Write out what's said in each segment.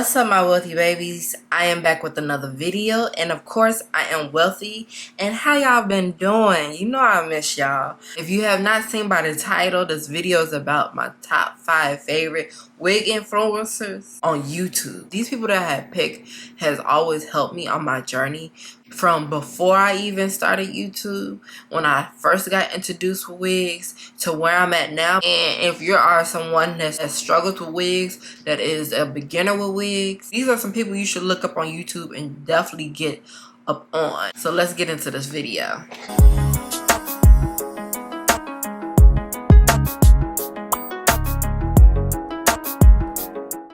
What's up, my wealthy babies? I am back with another video, and of course I am wealthy. And how y'all been doing? You know I miss y'all. If you have not seen by the title, this video is about my top 5 favorite wig influencers on YouTube. These people that I have picked has always helped me on my journey from before I even started YouTube, when I first got introduced with wigs, to where I'm at now. And if you are someone that struggles with wigs, that is a beginner with wigs, these are some people you should look up on YouTube and definitely get up on. So let's get into this video.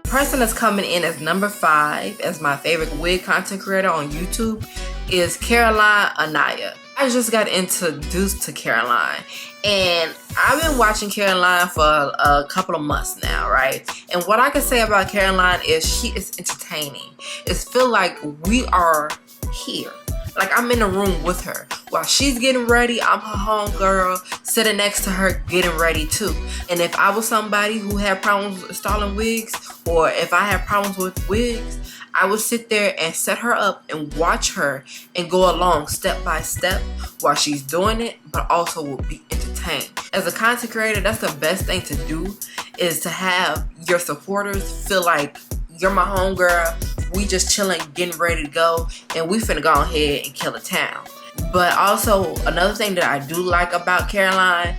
The person that's coming in as number 5 as my favorite wig content creator on YouTube is Caroline Anaya. I just got introduced to Caroline, and I've been watching Caroline for a couple of months now, right? And what I can say about Caroline is she is entertaining. It feels like we are here. Like I'm in the room with her. While she's getting ready, I'm her homegirl sitting next to her getting ready too. And if I was somebody who had problems with installing wigs, or if I had problems with wigs, I would sit there and set her up and watch her and go along step by step while she's doing it, but also will be entertained. As a content creator, that's the best thing to do, is to have your supporters feel like you're my homegirl. We just chilling, getting ready to go, and we finna go ahead and kill the town. But also, another thing that I do like about Caroline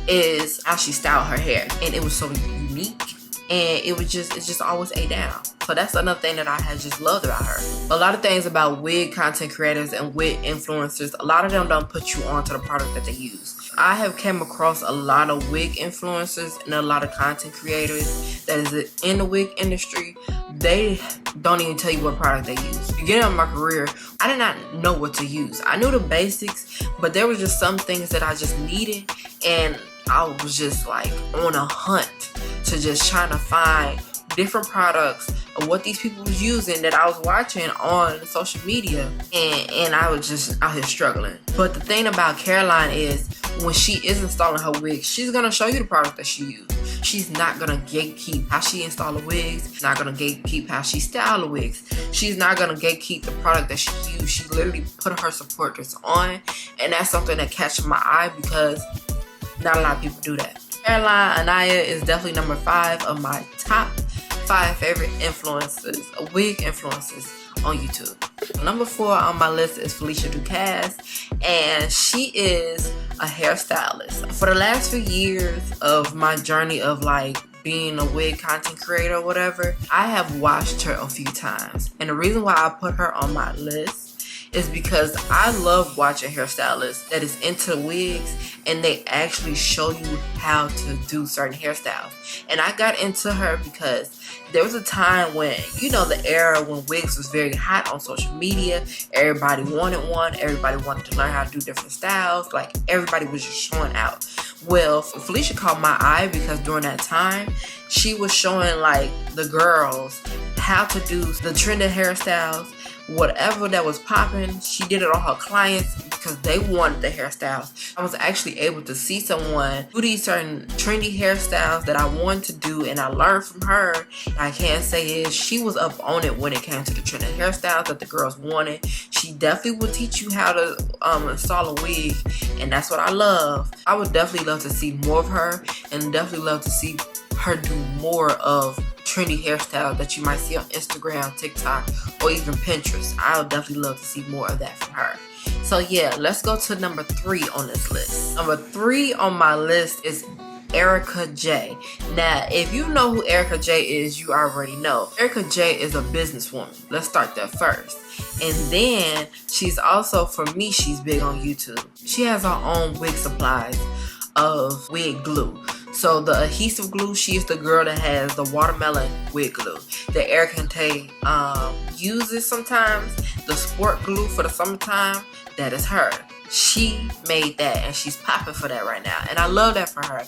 is how she styled her hair, and it was so unique, and it's just always a down. So that's another thing that I had just loved about her. A lot of things about wig content creators and wig influencers, a lot of them don't put you on to the product that they use. I have come across a lot of wig influencers and a lot of content creators that is in the wig industry. They don't even tell you what product they use. Beginning of my career, I did not know what to use. I knew the basics, but there was just some things that I just needed, and I was just like on a hunt to just trying to find different products of what these people was using that I was watching on social media, and I was just out here struggling. But the thing about Caroline is, when she is installing her wigs, she's gonna show you the product that she used. She's not gonna gatekeep how she install the wigs. She's not gonna gatekeep how she style the wigs. She's not gonna gatekeep the product that she used. She literally put her supporters on, and that's something that catches my eye because not a lot of people do that. Caroline Anaya is definitely number 5 of my top 5 favorite influencers, wig influencers on YouTube. Number 4 on my list is Felicia Ducasse, and she is a hairstylist. For the last few years of my journey of like being a wig content creator or whatever, I have watched her a few times. And the reason why I put her on my list is because I love watching hairstylists that is into wigs and they actually show you how to do certain hairstyles. And I got into her because there was a time when, you know, the era when wigs was very hot on social media. Everybody wanted one. Everybody wanted to learn how to do different styles. Like, everybody was just showing out. Well, Felicia caught my eye because during that time, she was showing like the girls how to do the trending hairstyles. Whatever that was popping, she did it on her clients because they wanted the hairstyles. I was actually able to see someone do these certain trendy hairstyles that I wanted to do, and I learned from her. And I can say is she was up on it when it came to the trending hairstyles that the girls wanted. She definitely will teach you how to install a wig, and that's what I love. I would definitely love to see more of her, and definitely love to see her do more of trendy hairstyles that you might see on Instagram, TikTok, or even Pinterest. I would definitely love to see more of that from her. So yeah, let's go to number 3 on this list. Number 3 on my list is Erica J. Now, if you know who Erica J is, you already know. Erica J is a businesswoman. Let's start there first. And then she's also, for me, she's big on YouTube. She has her own wig supplies of wig glue. So the adhesive glue, she is the girl that has the watermelon wig glue that Erica J uses sometimes. The sport glue for the summertime, that is her. She made that, and she's popping for that right now, and I love that for her.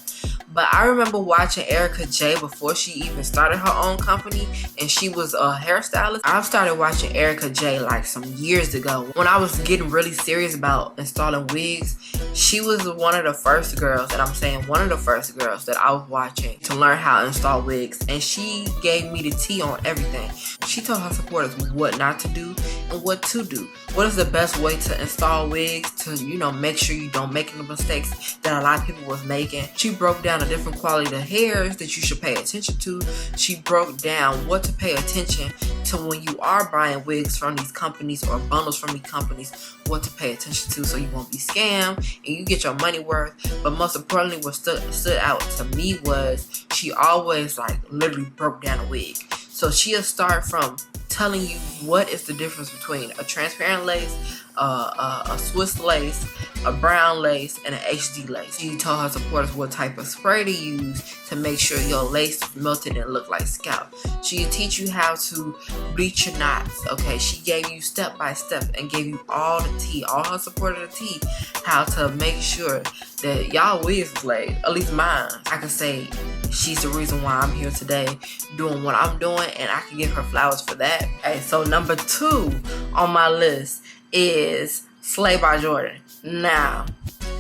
But I remember watching Erica J before she even started her own company, and she was a hairstylist. I started watching Erica J like some years ago when I was getting really serious about installing wigs. She was one of the first girls, and I'm saying one of the first girls that I was watching to learn how to install wigs, and she gave me the tea on everything. She told her supporters what not to do and what to do. What is the best way to install wigs to, you know, make sure you don't make any mistakes that a lot of people was making. She broke down the different quality of hairs that you should pay attention to. She broke down what to pay attention to when you are buying wigs from these companies or bundles from these companies, what to pay attention to so you won't be scammed and you get your money worth. But most importantly, what stood out to me was she always like literally broke down a wig. So she'll start from telling you what is the difference between a transparent lace, a Swiss lace, a brown lace, and an HD lace. She told her supporters what type of spray to use to make sure your lace melted and looked like scalp. She'll teach you how to bleach your knots. Okay, she gave you step by step and gave you all the tea, all her supporters the tea, how to make sure that y'all wigs was laid. At least mine. I can say she's the reason why I'm here today doing what I'm doing, and I can give her flowers for that. Okay, so number 2 on my list is Slay by Jordan. Now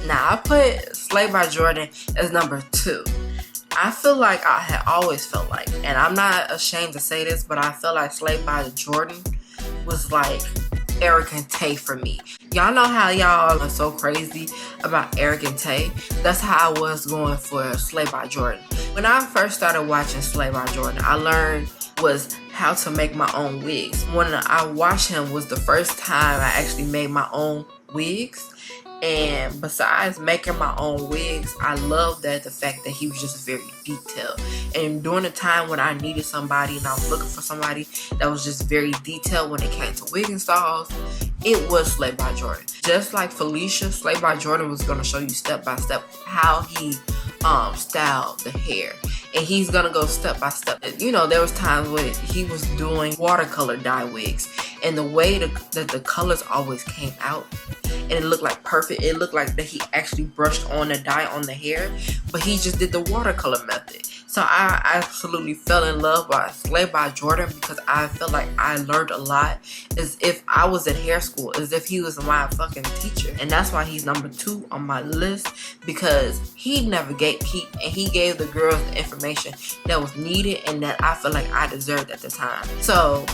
I put Slay by Jordan as number 2. I feel like I had always felt like, and I'm not ashamed to say this, but I feel like Slay by Jordan was like Eric and Tay for me. Y'all know how y'all are so crazy about Eric and Tay? That's how I was going for Slay by Jordan. When I first started watching Slay by Jordan, I learned was how to make my own wigs. When I watched him was the first time I actually made my own wigs. And besides making my own wigs, I love that the fact that he was just very detailed. And during the time when I needed somebody and I was looking for somebody that was just very detailed when it came to wig installs, it was Slay by Jordan. Just like Felicia, Slay by Jordan was going to show you step by step how he styled the hair. And he's going to go step by step. You know, there was times where he was doing watercolor dye wigs. And the way that the colors always came out, and it looked like perfect. It looked like that he actually brushed on the dye on the hair, but he just did the watercolor method. So I absolutely fell in love by Slay by Jordan because I felt like I learned a lot as if I was at hair school, as if he was my fucking teacher. And that's why he's number 2 on my list, because he gave the girls the information that was needed and that I felt like I deserved at the time. So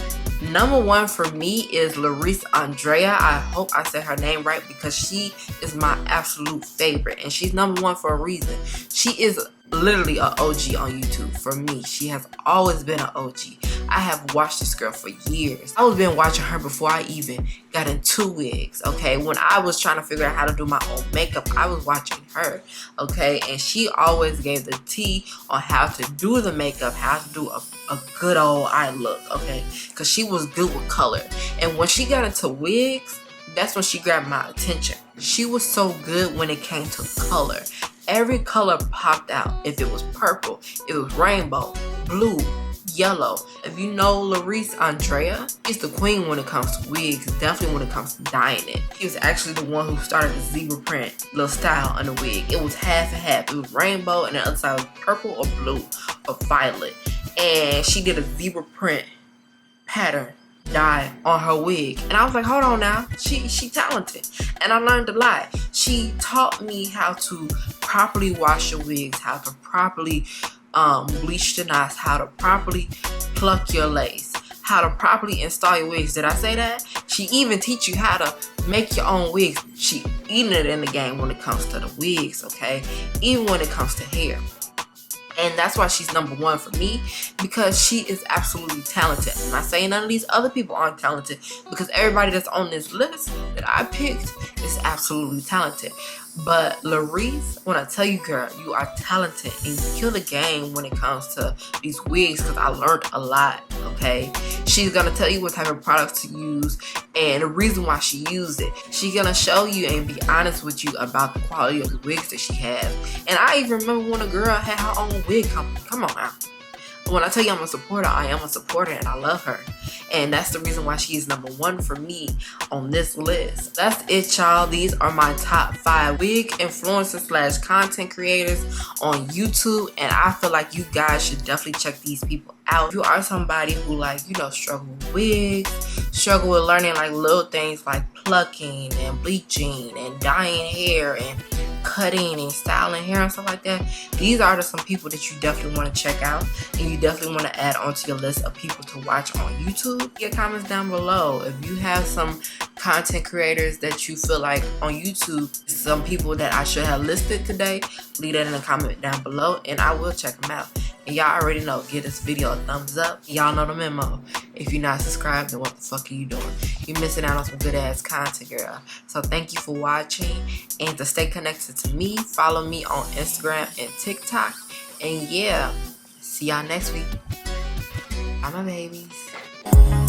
number 1 for me is Larisse Andrea. I hope I said her name right because she is my absolute favorite. And she's number 1 for a reason. She is literally an OG on YouTube for me. She has always been an OG. I have watched this girl for years. I was been watching her before I even got into wigs, okay? When I was trying to figure out how to do my own makeup, I was watching her, okay? And she always gave the tea on how to do the makeup, how to do a good old eye look, okay? Because she was good with color. And when she got into wigs, that's when she grabbed my attention. She was so good when it came to color. Every color popped out. If it was purple, if it was rainbow, blue, yellow. If you know Larisse Andrea, she's the queen when it comes to wigs, definitely when it comes to dyeing it. She was actually the one who started the zebra print little style on the wig. It was half and half. It was rainbow and the other side was purple or blue or violet. And she did a zebra print pattern dye on her wig, and I was like, hold on now, she talented. And I learned a lot. She taught me how to properly wash your wigs, how to properly bleach the knots, how to properly pluck your lace, how to properly install your wigs. Did I say that? She even teach you how to make your own wigs. She eating it in the game when it comes to the wigs, okay? Even when it comes to hair. And that's why she's number 1 for me, because she is absolutely talented. I'm not saying none of these other people aren't talented, because everybody that's on this list that I picked is absolutely talented. But Larisse, when I tell you, girl, you are talented and you kill the game when it comes to these wigs, because I learned a lot, okay? She's going to tell you what type of products to use and the reason why she used it. She's going to show you and be honest with you about the quality of the wigs that she has. And I even remember when a girl had her own wig company. Come on now. When I tell you I'm a supporter, I am a supporter and I love her. And that's the reason why she is number 1 for me on this list. That's it, y'all. These are my top 5 wig influencers / content creators on YouTube. And I feel like you guys should definitely check these people out. If you are somebody who struggle with wigs, struggle with learning little things like plucking and bleaching and dyeing hair and cutting and styling hair and stuff like that, these are some people that you definitely want to check out, and you definitely want to add onto your list of people to watch on YouTube. Get comments down below if you have some content creators that you feel like on YouTube, some people that I should have listed today. Leave that in the comment down below and I will check them out. And y'all already know, give this video a thumbs up. Y'all know the memo. If you're not subscribed, then what the fuck are you doing? You're missing out on some good ass content, girl. So thank you for watching, and to stay connected to me, follow me on Instagram and TikTok. And yeah, see y'all next week. Bye, my babies.